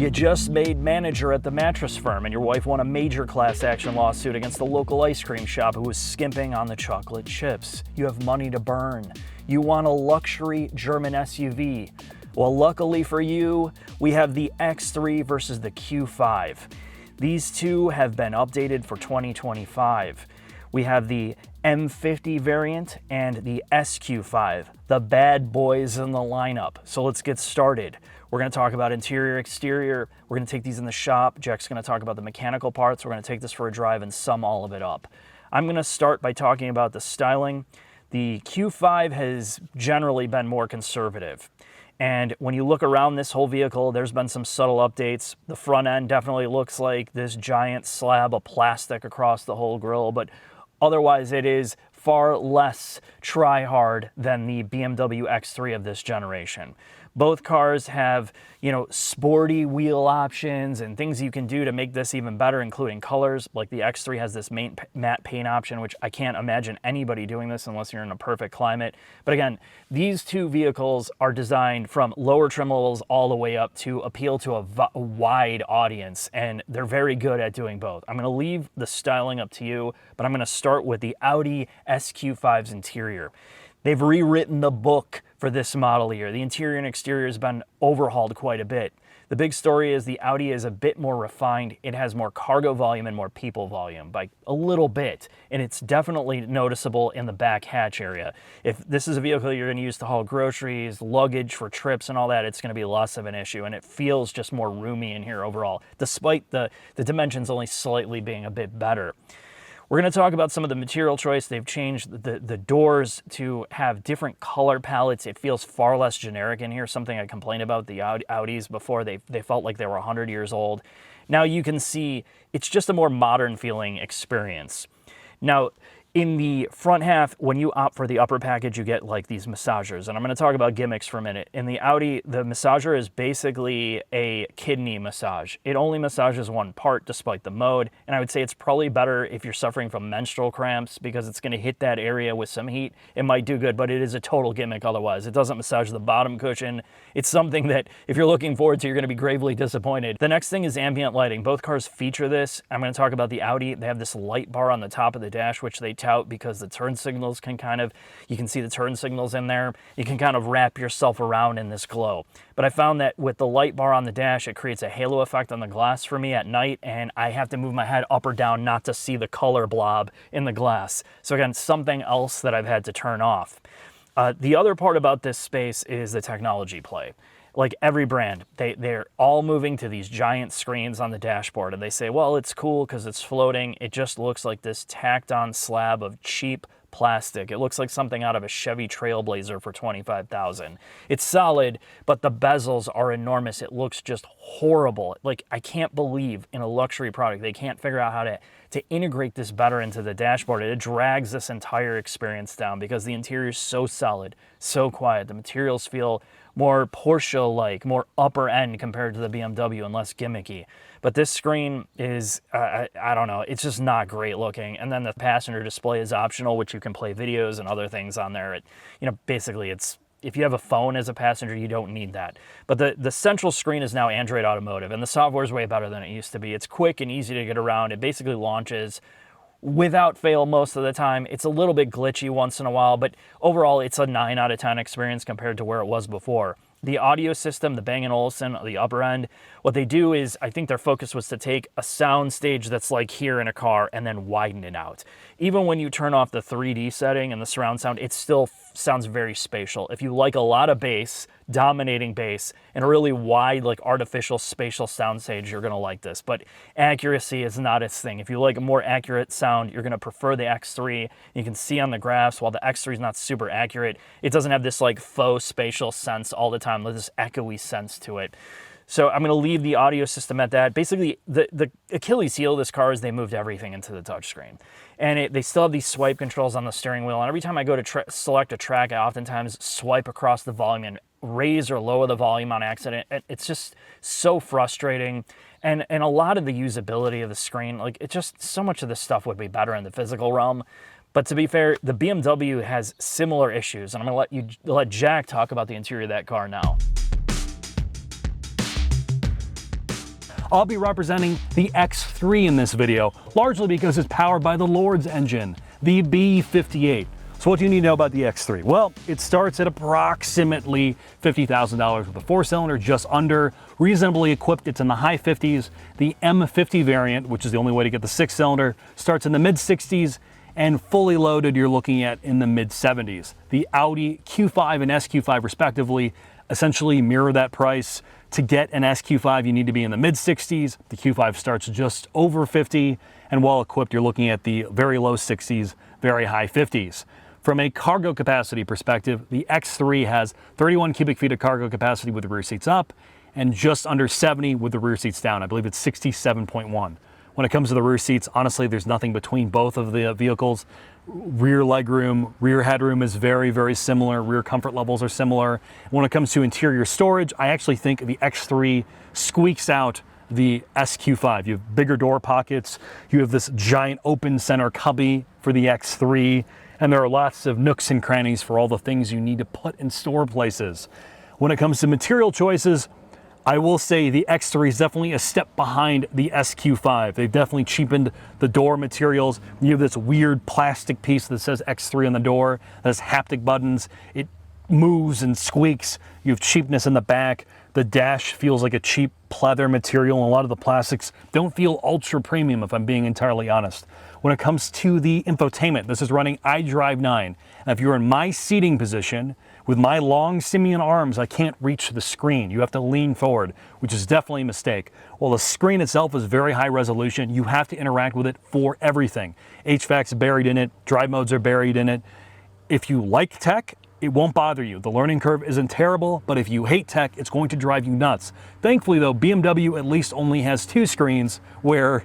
You just made manager at the mattress firm and your wife won a major class action lawsuit against the local ice cream shop who was skimping on the chocolate chips. You have money to burn. You want a luxury German SUV. Well, luckily for you, we have the X3 versus the Q5. These two have been updated for 2025. We have the M50 variant and the SQ5, the bad boys in the lineup. So let's get started. We're going to talk about interior, exterior. We're going to take these in the shop. Jack's going to talk about the mechanical parts. We're going to take this for a drive and sum all of it up. I'm going to start by talking about the styling. The Q5 has generally been more conservative. And when you look around this whole vehicle, there's been some subtle updates. The front end definitely looks like this giant slab of plastic across the whole grille, but otherwise it is far less try-hard than the BMW X3 of this generation. Both cars have, sporty wheel options and things you can do to make this even better, including colors. Like the X3 has this matte paint option, which I can't imagine anybody doing this unless you're in a perfect climate. But again, these two vehicles are designed from lower trim levels all the way up to appeal to a wide audience, and they're very good at doing both. I'm going to leave the styling up to you, but I'm going to start with the Audi SQ5's interior. They've rewritten the book for this model year. The interior and exterior has been overhauled quite a bit. The big story is the Audi is a bit more refined. It has more cargo volume and more people volume by a little bit, and it's definitely noticeable in the back hatch area. If this is a vehicle you're going to use to haul groceries, luggage for trips and all that, it's going to be less of an issue, and it feels just more roomy in here overall, despite the dimensions only slightly being a bit better. We're going to talk about some of the material choice. They've changed the doors to have different color palettes. It feels far less generic in here, something I complained about the Audis before. They felt like they were 100 years old. Now you can see it's just a more modern feeling experience. Now, in the front half, when you opt for the upper package, you get like these massagers. And I'm going to talk about gimmicks for a minute. In the Audi, the massager is basically a kidney massage. It only massages one part despite the mode. And I would say it's probably better if you're suffering from menstrual cramps because it's going to hit that area with some heat. It might do good, but it is a total gimmick otherwise. It doesn't massage the bottom cushion. It's something that if you're looking forward to, you're going to be gravely disappointed. The next thing is ambient lighting. Both cars feature this. I'm going to talk about the Audi. They have this light bar on the top of the dash, which they tout because the turn signals you can see the turn signals in there. You can kind of wrap yourself around in this glow. But I found that with the light bar on the dash, it creates a halo effect on the glass for me at night, and I have to move my head up or down not to see the color blob in the glass. So again, something else that I've had to turn off. The other part about this space is the technology play. Like every brand, they're all moving to these giant screens on the dashboard, and they say, well, it's cool because it's floating. It just looks like this tacked on slab of cheap plastic. It looks like something out of a Chevy Trailblazer for $25,000. It's solid, but the bezels are enormous. It looks just horrible. Like, I can't believe in a luxury product they can't figure out how to integrate this better into the dashboard. It drags this entire experience down because the interior is so solid, so quiet. The materials feel more Porsche-like, more upper end compared to the BMW and less gimmicky. But this screen is, I don't know, it's just not great looking. And then the passenger display is optional, which you can play videos and other things on there. Basically it's, if you have a phone as a passenger, you don't need that. But the central screen is now Android Automotive, and the software is way better than it used to be. It's quick and easy to get around. It basically launches without fail most of the time. It's a little bit glitchy once in a while, but overall it's a 9 out of 10 experience compared to where it was before. The audio system, the Bang & Olufsen, the upper end, what they do is, I think their focus was to take a sound stage that's like here in a car and then widen it out. Even when you turn off the 3D setting and the surround sound, it still sounds very spatial. If you like a lot of bass, dominating bass, and a really wide, like artificial spatial sound stage, you're gonna like this. But accuracy is not its thing. If you like a more accurate sound, you're gonna prefer the X3. You can see on the graphs, while the X3 is not super accurate, it doesn't have this like faux spatial sense all the time, this echoey sense to it. So I'm going to leave the audio system at that. Basically, the Achilles heel of this car is they moved everything into the touchscreen. And they still have these swipe controls on the steering wheel. And every time I go to select a track, I oftentimes swipe across the volume and raise or lower the volume on accident. It's just so frustrating. And a lot of the usability of the screen, like it just, so much of this stuff would be better in the physical realm. But to be fair, the BMW has similar issues. And I'm going to let Jack talk about the interior of that car now. I'll be representing the X3 in this video, largely because it's powered by the Lord's engine, the B58. So what do you need to know about the X3? Well, it starts at approximately $50,000 with a 4-cylinder, just under. Reasonably equipped, it's in the high 50s. The M50 variant, which is the only way to get the 6-cylinder, starts in the mid 60s, and fully loaded you're looking at in the mid 70s. The Audi Q5 and SQ5 respectively essentially mirror that price. To get an SQ5 you need to be in the mid 60s. The Q5 starts just over 50, and while equipped you're looking at the very low 60s, very high 50s. From a cargo capacity perspective, the X3 has 31 cubic feet of cargo capacity with the rear seats up and just under 70 with the rear seats down. I believe it's 67.1. When it comes to the rear seats, honestly, there's nothing between both of the vehicles. Rear legroom, rear headroom is very, very similar. Rear comfort levels are similar. When it comes to interior storage, I actually think the X3 squeaks out the SQ5. You have bigger door pockets. You have this giant open center cubby for the X3. And there are lots of nooks and crannies for all the things you need to put in store places. When it comes to material choices, I will say the X3 is definitely a step behind the SQ5. They've definitely cheapened the door materials. You have this weird plastic piece that says X3 on the door, that has haptic buttons. It moves and squeaks. You have cheapness in the back. The dash feels like a cheap pleather material, and a lot of the plastics don't feel ultra premium, if I'm being entirely honest. When it comes to the infotainment, this is running iDrive 9. And if you're in my seating position, with my long simian arms, I can't reach the screen. You have to lean forward, which is definitely a mistake. While the screen itself is very high resolution, you have to interact with it for everything. HVAC's buried in it, drive modes are buried in it. If you like tech, it won't bother you. The learning curve isn't terrible, but if you hate tech, it's going to drive you nuts. Thankfully though, BMW at least only has 2 screens, where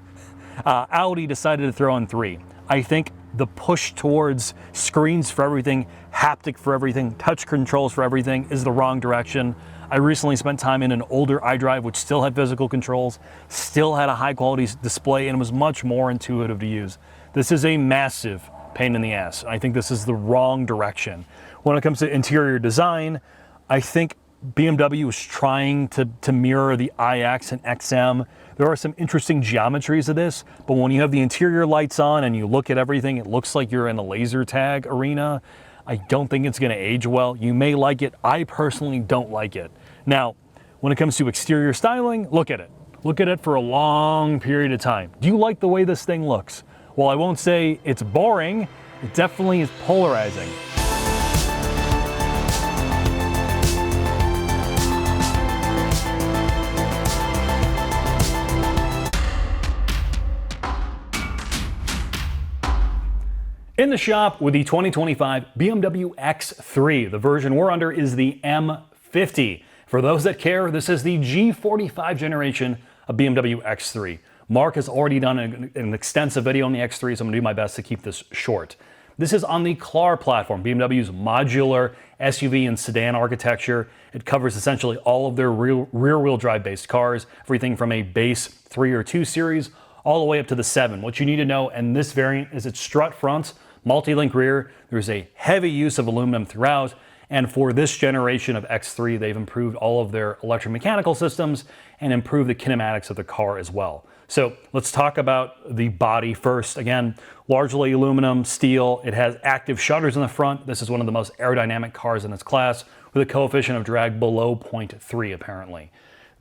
Audi decided to throw in 3. I think the push towards screens for everything, haptic for everything, touch controls for everything is the wrong direction. I recently spent time in an older iDrive which still had physical controls, still had a high quality display, and was much more intuitive to use. This is a massive pain in the ass. I think this is the wrong direction. When it comes to interior design, I think BMW is trying to mirror the iX and XM. There are some interesting geometries of this, but when you have the interior lights on and you look at everything, it looks like you're in a laser tag arena. I don't think it's going to age well. You may like it. I personally don't like it. Now, when it comes to exterior styling, look at it. Look at it for a long period of time. Do you like the way this thing looks? Well, I won't say it's boring. It definitely is polarizing. In the shop with the 2025 BMW X3. The version we're under is the M50. For those that care, this is the G45 generation of BMW X3. Mark has already done an extensive video on the X3, so I'm gonna do my best to keep this short. This is on the CLAR platform, BMW's modular SUV and sedan architecture. It covers essentially all of their rear-wheel drive based cars, everything from a base 3 or 2 series all the way up to the 7. What you need to know in this variant is its strut front, multi-link rear. There's a heavy use of aluminum throughout, and for this generation of X3, they've improved all of their electromechanical systems and improved the kinematics of the car as well. So let's talk about the body first. Again, largely aluminum, steel. It has active shutters in the front. This is one of the most aerodynamic cars in its class, with a coefficient of drag below 0.3 apparently.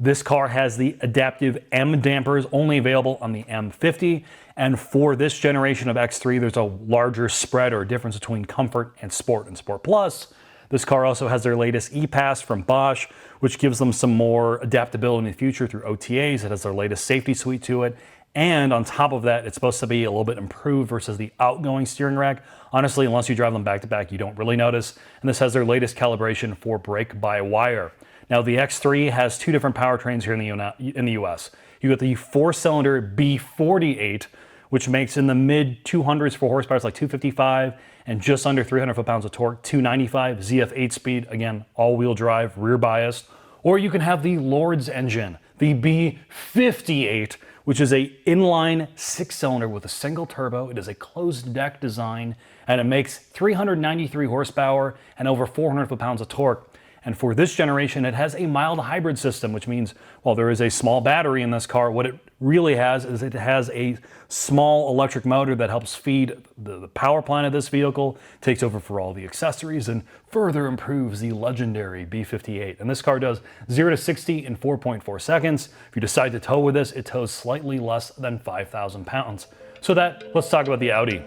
This car has the adaptive M dampers, only available on the M50. And for this generation of X3, there's a larger spread or difference between Comfort and Sport Plus. This car also has their latest E-Pass from Bosch, which gives them some more adaptability in the future through OTAs. It has their latest safety suite to it. And on top of that, it's supposed to be a little bit improved versus the outgoing steering rack. Honestly, unless you drive them back to back, you don't really notice. And this has their latest calibration for brake-by-wire. Now, the X3 has 2 different powertrains here in the US. You got the 4-cylinder B48, which makes in the mid 200s for horsepower, it's like 255, and just under 300 foot-pounds of torque, 295, ZF 8-speed, again, all-wheel drive, rear biased. Or you can have the Lord's engine, the B58, which is a inline 6-cylinder with a single turbo. It is a closed deck design, and it makes 393 horsepower and over 400 foot-pounds of torque. And for this generation, it has a mild hybrid system, which means while there is a small battery in this car, what it really has is it has a small electric motor that helps feed the power plant of this vehicle, takes over for all the accessories, and further improves the legendary B58. And this car does 0 to 60 in 4.4 seconds. If you decide to tow with this, it tows slightly less than 5,000 pounds. So let's talk about the Audi.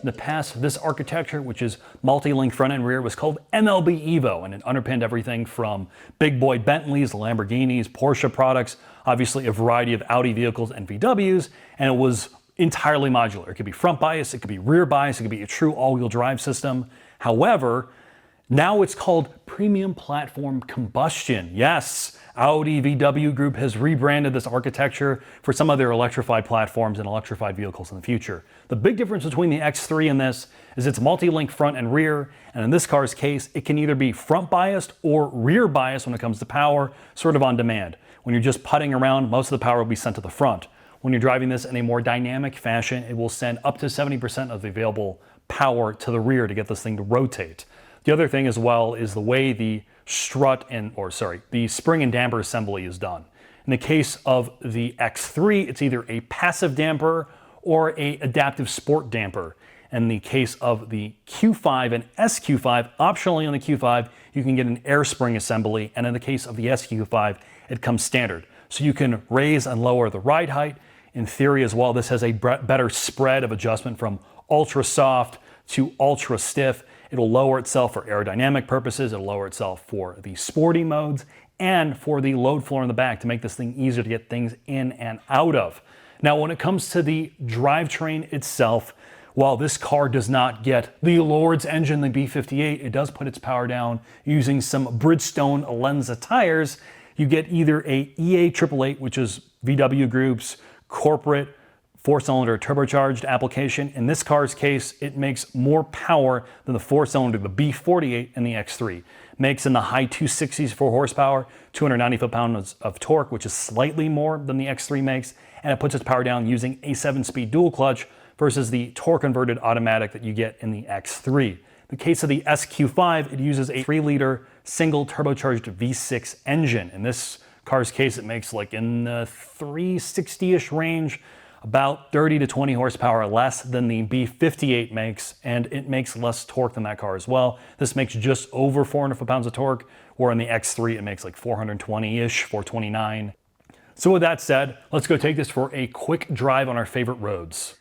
In the past, this architecture, which is multi-link front and rear, was called MLB Evo, and it underpinned everything from big boy Bentleys, Lamborghinis, Porsche products, obviously a variety of Audi vehicles and VWs, and it was entirely modular. It could be front bias, it could be rear bias, it could be a true all-wheel drive system. However, now it's called Premium Platform Combustion. Yes, Audi VW Group has rebranded this architecture for some of their electrified platforms and electrified vehicles in the future. The big difference between the X3 and this is it's multi-link front and rear, and in this car's case, it can either be front biased or rear biased when it comes to power, sort of on demand. When you're just putting around, most of the power will be sent to the front. When you're driving this in a more dynamic fashion, it will send up to 70% of the available power to the rear to get this thing to rotate. The other thing as well is the way the the spring and damper assembly is done. In the case of the X3, it's either a passive damper or a adaptive sport damper. In the case of the Q5 and SQ5, optionally on the Q5, you can get an air spring assembly, and in the case of the SQ5, it comes standard. So you can raise and lower the ride height. In theory as well, this has a better spread of adjustment from ultra soft to ultra stiff. It'll lower itself for aerodynamic purposes, it'll lower itself for the sporty modes, and for the load floor in the back to make this thing easier to get things in and out of. Now, when it comes to the drivetrain itself, while this car does not get the Lord's engine, the B58, it does put its power down using some Bridgestone Lenza tires. You get either a EA888, which is VW Group's corporate 4-cylinder turbocharged application. In this car's case, it makes more power than the 4-cylinder, the B48 and the X3. Makes in the high 260s for horsepower, 290 foot-pounds of torque, which is slightly more than the X3 makes, and it puts its power down using a 7-speed dual clutch versus the torque-converted automatic that you get in the X3. In the case of the SQ5, it uses a 3-liter single turbocharged V6 engine. In this car's case, it makes like in the 360-ish range, about 30 to 20 horsepower less than the B58 makes, and it makes less torque than that car as well. This makes just over 400 foot-pounds of torque, where in the X3 it makes like 420-ish, 429. So with that said, let's go take this for a quick drive on our favorite roads.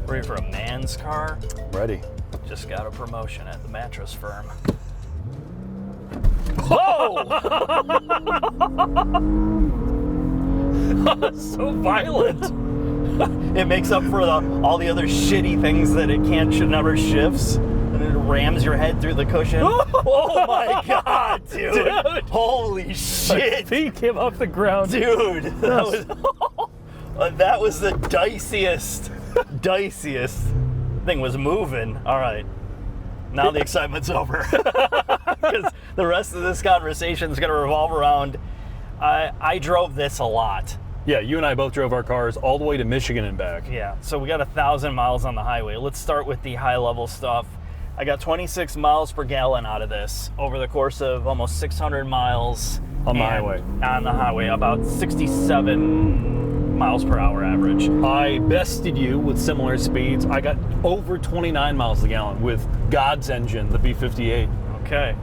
Ready for a man's car? Ready. Just got a promotion at the mattress firm. Whoa! So violent. It makes up for all the other shitty things that it should never shifts. And it rams your head through the cushion. Oh my god, dude. Holy shit. My feet came off the ground. Dude, that was the diciest. Thing was moving. All right, now the excitement's over, because the rest of this conversation is going to revolve around I drove this a lot. Yeah, you and I both drove our cars all the way to Michigan and back. Yeah, so we got 1,000 miles on the highway. Let's start with the high level stuff. I got 26 miles per gallon out of this over the course of almost 600 miles on the highway. On the highway, about 67 miles per hour average. I bested you with similar speeds. I got over 29 miles a gallon with God's engine, the B58. Okay.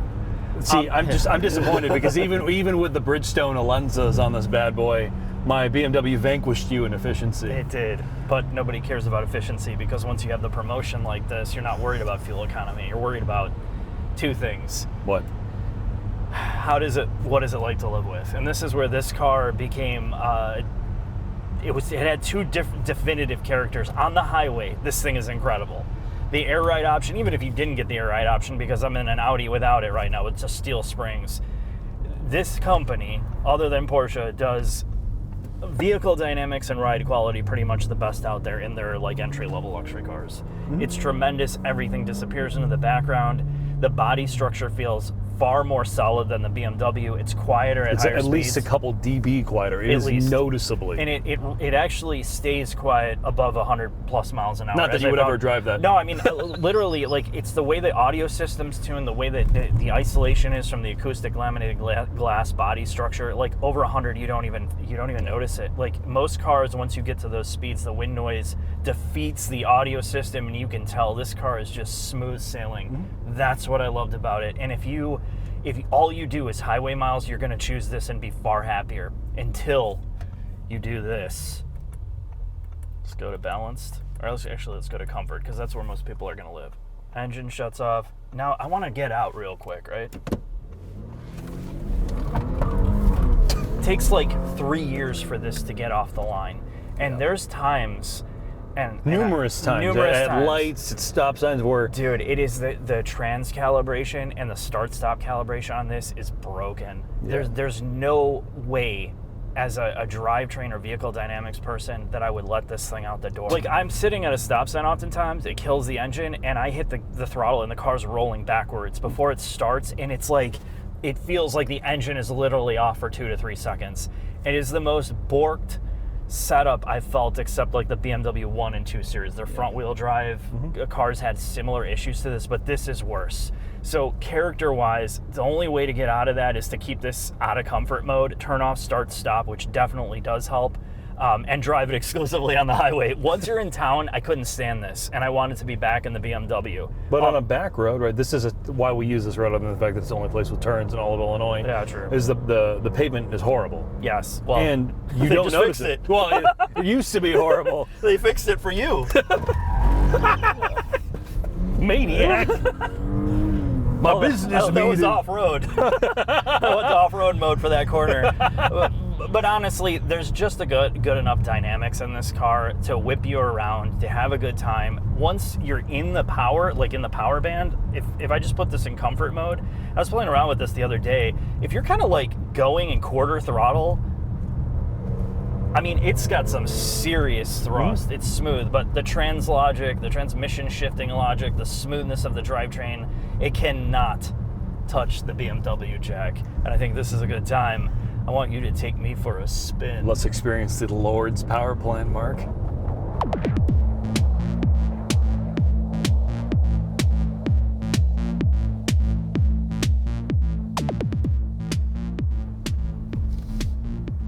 See, I'm disappointed because even with the Bridgestone Alenzas on this bad boy, my BMW vanquished you in efficiency. It did, but nobody cares about efficiency because once you have the promotion like this, you're not worried about fuel economy. You're worried about two things. What? What is it like to live with? And this is where this car became it had two definitive characters. On the highway, this thing is incredible. The air ride option, even if you didn't get the air ride option, because I'm in an Audi without it right now, it's just steel springs. This company, other than Porsche, does vehicle dynamics and ride quality pretty much the best out there in their like entry-level luxury cars. Mm-hmm. It's tremendous. Everything disappears into the background. The body structure feels far more solid than the BMW. It's quieter at higher at speeds. least a couple dB quieter. It is noticeably. And it actually stays quiet above 100 plus miles an hour. Not that you would ever drive that. No, I mean, literally, like, it's the way the audio system's tuned, the way that the isolation is from the acoustic laminated glass body structure. Like, over 100, you don't even notice it. Like, most cars, once you get to those speeds, the wind noise defeats the audio system, and you can tell this car is just smooth sailing. Mm-hmm. That's what I loved about it. And if all you do is highway miles, you're going to choose this and be far happier until you do this. Let's go to balanced. Or let's go to comfort, because that's where most people are going to live. Engine shuts off. Now, I want to get out real quick, right? It takes like 3 years for this to get off the line. And there's times... Numerous times at lights, at stop signs where... Dude, it is the trans calibration and the start-stop calibration on this is broken. Yeah. There's no way, as a drivetrain or vehicle dynamics person, that I would let this thing out the door. Like, I'm sitting at a stop sign oftentimes, it kills the engine, and I hit the throttle and the car's rolling backwards before it starts, and it's like, it feels like the engine is literally off for 2 to 3 seconds. It is the most borked setup I felt, except like the BMW 1 and 2 series. Their front wheel drive cars had similar issues to this, but this is worse. So character wise, the only way to get out of that is to keep this out of comfort mode, turn off start stop, which definitely does help, and drive it exclusively on the highway. Once you're in town, I couldn't stand this, and I wanted to be back in the BMW. But on a back road, right, this is why we use this road, other than the fact that it's the only place with turns in all of Illinois. Yeah, true. Is the pavement is horrible. Yes. Well, and you don't notice it. Well, it used to be horrible. They fixed it for you. Maniac. My business meeting. That was off-road. I went to off-road mode for that corner. But honestly, there's just a good enough dynamics in this car to whip you around, to have a good time. Once you're in the power, like in the power band, if I just put this in comfort mode, I was playing around with this the other day. If you're kind of like going in quarter throttle, I mean, it's got some serious thrust. It's smooth, but the trans logic, the transmission shifting logic, the smoothness of the drivetrain, it cannot touch the BMW, Jack. And I think this is a good time. I want you to take me for a spin. Let's experience the Lord's power plant, Mark.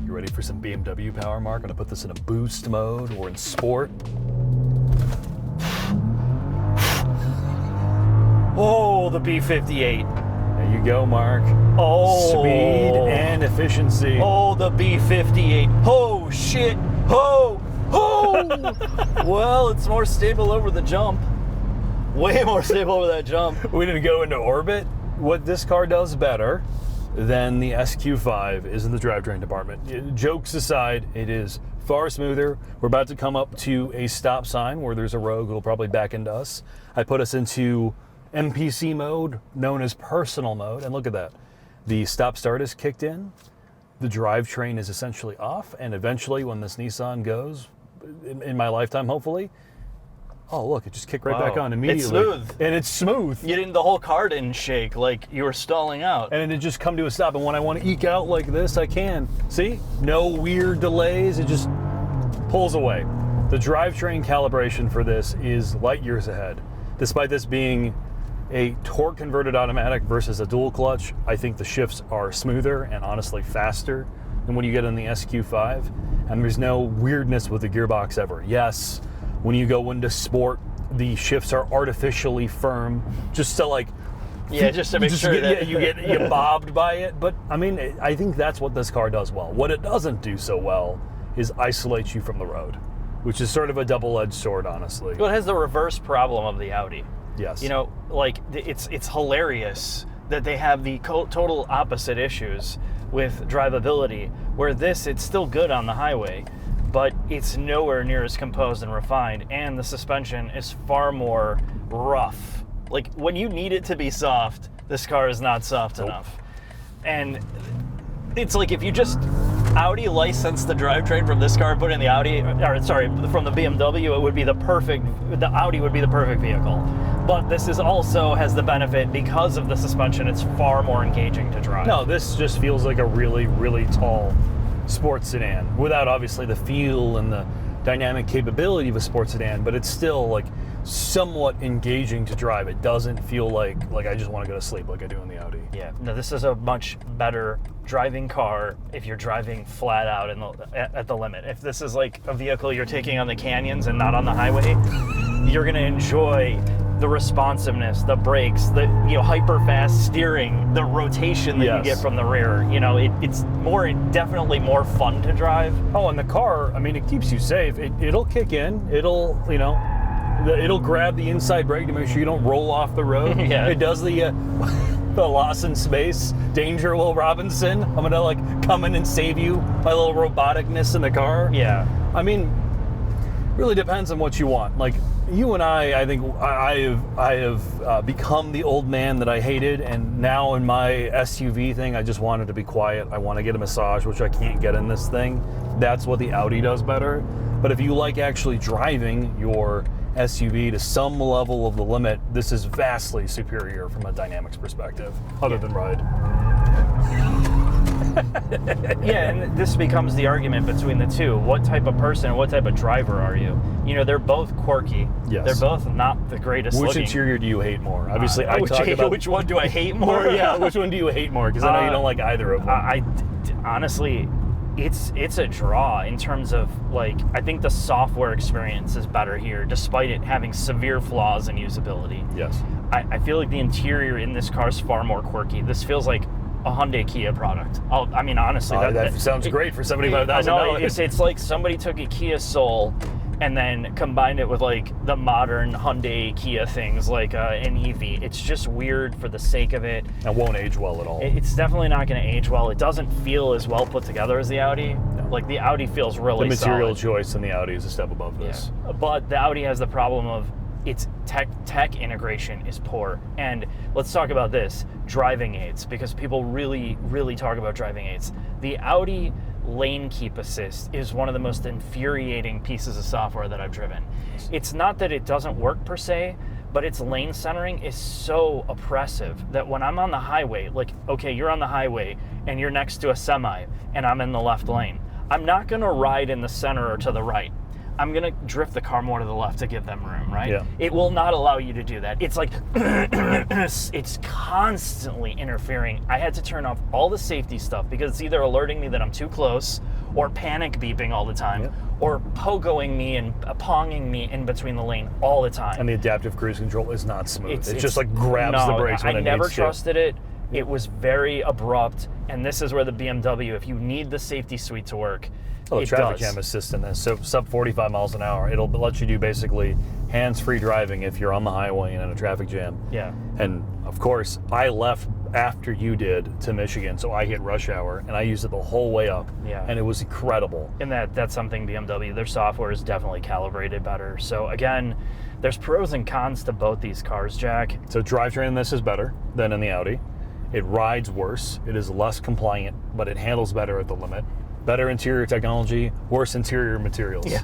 You ready for some BMW power, Mark? I'm gonna put this in a boost mode or in sport. Oh, the B58. There you go, Mark. Oh. Speed and efficiency. Oh, the B58. Oh, shit. Oh. Oh. Well, it's more stable over the jump. Way more stable over that jump. We didn't go into orbit. What this car does better than the SQ5 is in the drivetrain department. Jokes aside, it is far smoother. We're about to come up to a stop sign where there's a rogue who'll probably back into us. I put us into MPC mode, known as personal mode, and look at that. The stop start is kicked in, the drivetrain is essentially off, and eventually when this Nissan goes, in my lifetime hopefully, oh look, it just kicked right back on immediately. It's smooth. And it's smooth. The whole car didn't shake like you were stalling out. And it just come to a stop, and when I want to eke out like this, I can. See? No weird delays, it just pulls away. The drivetrain calibration for this is light years ahead. Despite this being a torque converted automatic versus a dual clutch, I think the shifts are smoother and honestly faster than what you get in the SQ5, and there's no weirdness with the gearbox ever. Yes, when you go into sport, the shifts are artificially firm, just to like, just to make sure that you get bobbed by it. But I mean, I think that's what this car does well. What it doesn't do so well is isolate you from the road, which is sort of a double-edged sword, honestly. Well, it has the reverse problem of the Audi. Yes. You know, like, it's hilarious that they have the total opposite issues with drivability, where it's still good on the highway, but it's nowhere near as composed and refined, and the suspension is far more rough. Like, when you need it to be soft, this car is not soft enough. And it's like, if you just Audi licensed the drivetrain from this car and put in the Audi, or sorry, from the BMW, it would be the Audi would be the perfect vehicle. But this is also has the benefit, because of the suspension, it's far more engaging to drive. No, this just feels like a really, really tall sports sedan, without obviously the feel and the dynamic capability of a sports sedan, but it's still like somewhat engaging to drive. It doesn't feel like I just want to go to sleep like I do in the Audi. Yeah, no, this is a much better driving car if you're driving flat out at the limit. If this is like a vehicle you're taking on the canyons and not on the highway, you're gonna enjoy the responsiveness, the brakes, the hyper fast steering, the rotation that you get from the rear. It's definitely more fun to drive. Oh, and the car, I mean, it keeps you safe. It'll kick in. It'll it'll grab the inside brake to make sure you don't roll off the road. Yeah. It does the lost in space, danger, Will Robinson. I'm gonna like come in and save you. My little roboticness in the car. Yeah. I mean, really depends on what you want. Like you and I think I have become the old man that I hated, and now in my SUV thing, I just wanted to be quiet. I want to get a massage, which I can't get in this thing. That's what the Audi does better. But if you like actually driving your SUV to some level of the limit, this is vastly superior from a dynamics perspective, other than ride. Yeah, and this becomes the argument between the two. What type of person, what type of driver are you? They're both quirky. Yes. They're both not the greatest Which looking. interior do you hate more? Obviously, which one do I hate more? Yeah, which one do you hate more? Because I know you don't like either of them. Honestly, it's a draw in terms of, like, I think the software experience is better here, despite it having severe flaws in usability. Yes. I feel like the interior in this car is far more quirky. This feels like a Hyundai Kia product. Honestly, that sounds great for $75,000. It's like somebody took a Kia Soul and then combined it with like the modern Hyundai Kia things like an EV. It's just weird for the sake of it. It won't age well at all. It's definitely not going to age well. It doesn't feel as well put together as the Audi. No. Like the Audi feels really solid. The material choice in the Audi is a step above this. Yeah. But the Audi has the problem of its tech integration is poor. And let's talk about this, driving aids, because people really, really talk about driving aids. The Audi lane keep assist is one of the most infuriating pieces of software that I've driven. It's not that it doesn't work per se, but its lane centering is so oppressive that when I'm on the highway, like, okay, you're on the highway and you're next to a semi and I'm in the left lane, I'm not gonna ride in the center or to the right. I'm gonna drift the car more to the left to give them room, right? Yeah. It will not allow you to do that. It's like, it's constantly interfering. I had to turn off all the safety stuff because it's either alerting me that I'm too close, or panic beeping all the time, or pogoing me and ponging me in between the lane all the time. And the adaptive cruise control is not smooth. It just like grabs the brakes when it needs to. I never trusted it. It was very abrupt, and this is where the BMW, if you need the safety suite to work, the traffic jam assist in this. So sub 45 miles an hour, it'll let you do basically hands-free driving if you're on the highway and in a traffic jam. Yeah. And of course, I left after you did to Michigan, so I hit rush hour and I used it the whole way up. Yeah. And it was incredible. And that's something BMW, their software is definitely calibrated better. So again, there's pros and cons to both these cars, Jack. So drivetrain in this is better than in the Audi. It rides worse. It is less compliant, but it handles better at the limit. Better interior technology, worse interior materials. Yeah,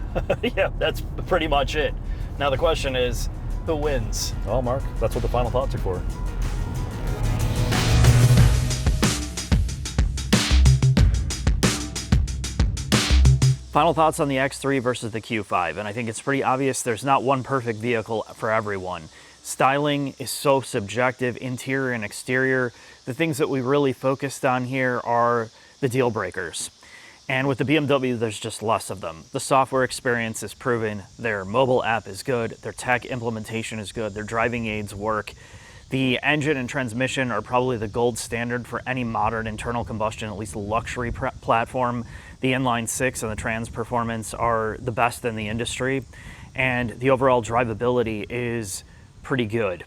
yeah, that's pretty much it. Now the question is, who wins? Well, Mark, that's what the final thoughts are for. Final thoughts on the X3 versus the Q5, and I think it's pretty obvious there's not one perfect vehicle for everyone. Styling is so subjective, interior and exterior. The things that we really focused on here are the deal breakers. And with the BMW, there's just less of them. The software experience is proven, their mobile app is good, their tech implementation is good, their driving aids work. The engine and transmission are probably the gold standard for any modern internal combustion, at least luxury platform. The inline six and the trans performance are the best in the industry. And the overall drivability is pretty good.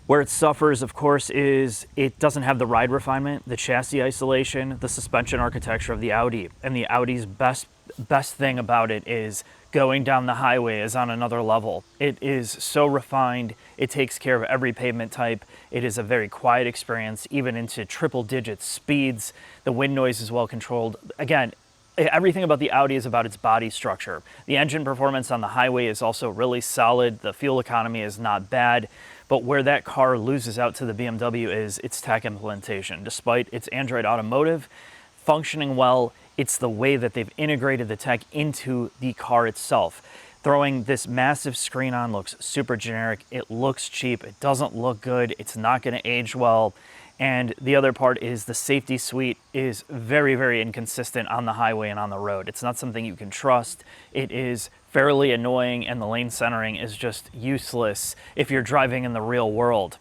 Where it suffers, of course, is it doesn't have the ride refinement, the chassis isolation, the suspension architecture of the Audi. And the Audi's best thing about it is going down the highway is on another level. It is so refined. It takes care of every pavement type. It is a very quiet experience, even into triple digit speeds. The wind noise is well controlled. Again, everything about the Audi is about its body structure. The engine performance on the highway is also really solid. The fuel economy is not bad. But where that car loses out to the BMW is its tech implementation. Despite its Android Automotive functioning well, it's the way that they've integrated the tech into the car itself. Throwing this massive screen on looks super generic. It looks cheap. It doesn't look good. It's not going to age well. And the other part is the safety suite is very, very inconsistent on the highway and on the road. It's not something you can trust. It is fairly annoying, and the lane centering is just useless if you're driving in the real world.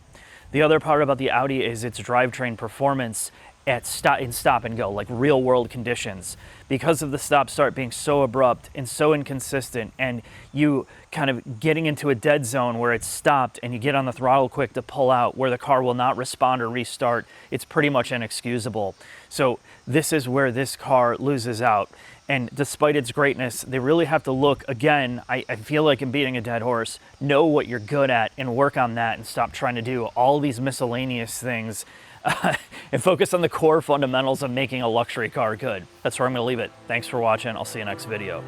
The other part about the Audi is its drivetrain performance in stop and go, like real world conditions. Because of the stop-start being so abrupt and so inconsistent, and you kind of getting into a dead zone where it's stopped and you get on the throttle quick to pull out where the car will not respond or restart, it's pretty much inexcusable. So this is where this car loses out. And despite its greatness, they really have to look, again, I feel like I'm beating a dead horse, know what you're good at and work on that, and stop trying to do all these miscellaneous things and focus on the core fundamentals of making a luxury car good. That's where I'm going to leave it. Thanks for watching. I'll see you next video.